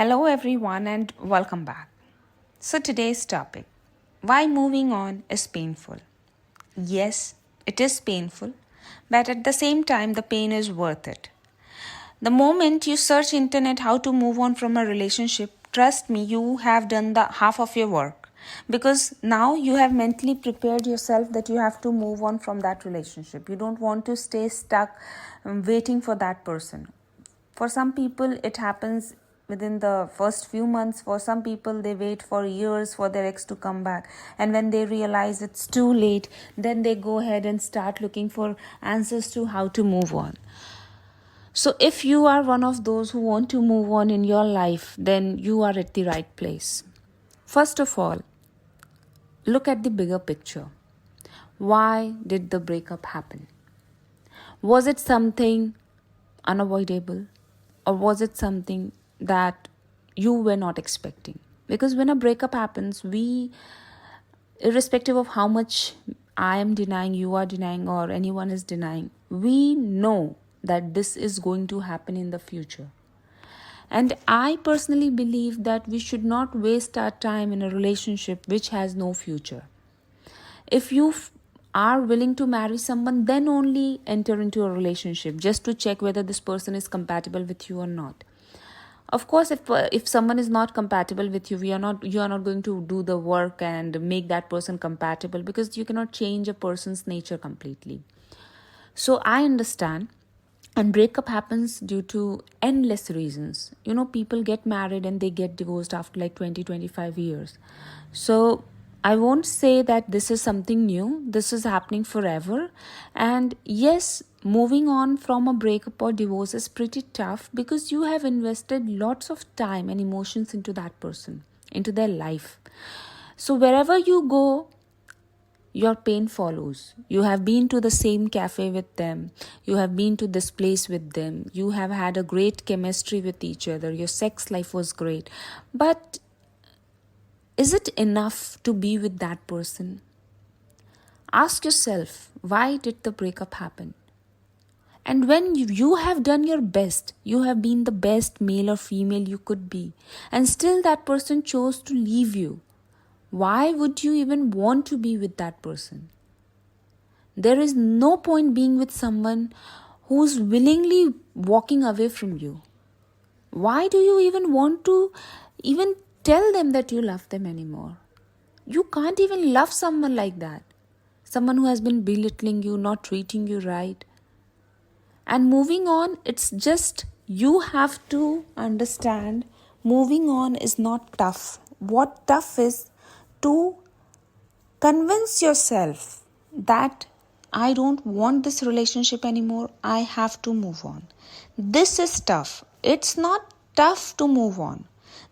Hello, everyone, and welcome back. So, today's topic, why moving on is painful. Yes, it is painful, but at the same time, the pain is worth it. The moment you search internet how to move on from a relationship, trust me, you have done the half of your work because now you have mentally prepared yourself that you have to move on from that relationship. You don't want to stay stuck waiting for that person. For some people, it happens within the first few months. For some people, they wait for years for their ex to come back, and when they realize it's too late, then they go ahead and start looking for answers to how to move on. So if you are one of those who want to move on in your life, then you are at the right place. First of all, look at the bigger picture. Why did the breakup happen? Was it something unavoidable, or was it something that you were not expecting? Because when a breakup happens, we, irrespective of how much I am denying, you are denying, or anyone is denying, we know that this is going to happen in the future. And I personally believe that we should not waste our time in a relationship which has no future. If you are willing to marry someone, then only enter into a relationship just to check whether this person is compatible with you or not. Of course, if someone is not compatible with you, you are not going to do the work and make that person compatible, because you cannot change a person's nature completely. So I understand. And breakup happens due to endless reasons. People get married and they get divorced after like 20-25 years. So I won't say that this is something new. This is happening forever. And yes, moving on from a breakup or divorce is pretty tough because you have invested lots of time and emotions into that person, into their life. So wherever you go, your pain follows. You have been to the same cafe with them. You have been to this place with them. You have had a great chemistry with each other. Your sex life was great. But is it enough to be with that person? Ask yourself, why did the breakup happen? And when you have done your best, you have been the best male or female you could be, and still that person chose to leave you, why would you even want to be with that person? There is no point being with someone who's willingly walking away from you. Why do you even want to even tell them that you love them anymore? You can't even love someone like that. Someone who has been belittling you, not treating you right. And moving on, it's just, you have to understand, moving on is not tough. What tough is to convince yourself that I don't want this relationship anymore. I have to move on. This is tough. It's not tough to move on.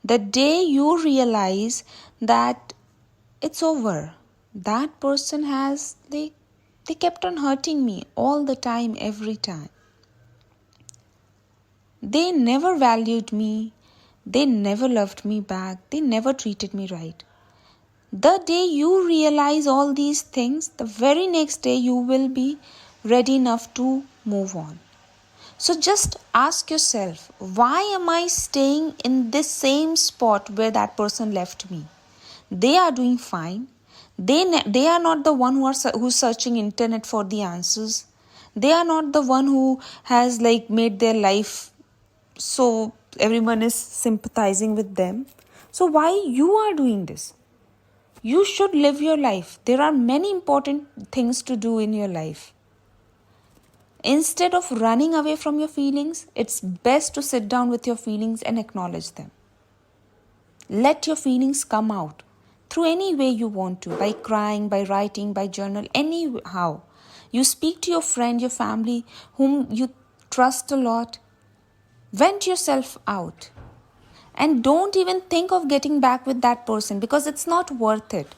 The day you realize that it's over, that person has, they kept on hurting me all the time, every time. They never valued me. They never loved me back. They never treated me right. The day you realize all these things, the very next day you will be ready enough to move on. So just ask yourself, why am I staying in this same spot where that person left me? They are doing fine. They are not the one who's searching internet for the answers. They are not the one who has made their life so everyone is sympathizing with them. So why you are doing this? You should live your life. There are many important things to do in your life. Instead of running away from your feelings, it's best to sit down with your feelings and acknowledge them. Let your feelings come out through any way you want to, by crying, by writing, by journal, anyhow. You speak to your friend, your family, whom you trust a lot. Vent yourself out. And don't even think of getting back with that person, because it's not worth it.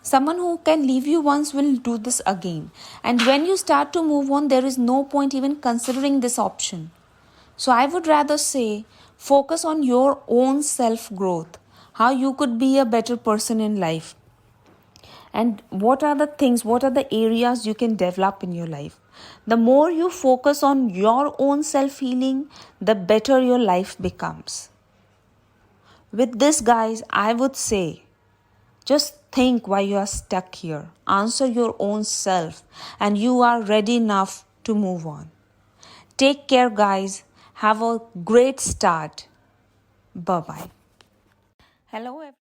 Someone who can leave you once will do this again. And when you start to move on, there is no point even considering this option. So I would rather say, focus on your own self-growth, how you could be a better person in life. And what are the areas you can develop in your life. The more you focus on your own self-healing, the better your life becomes. With this, guys, I would say just think why you are stuck here. Answer your own self, and you are ready enough to move on. Take care, guys. Have a great start. Bye bye. Hello, everyone.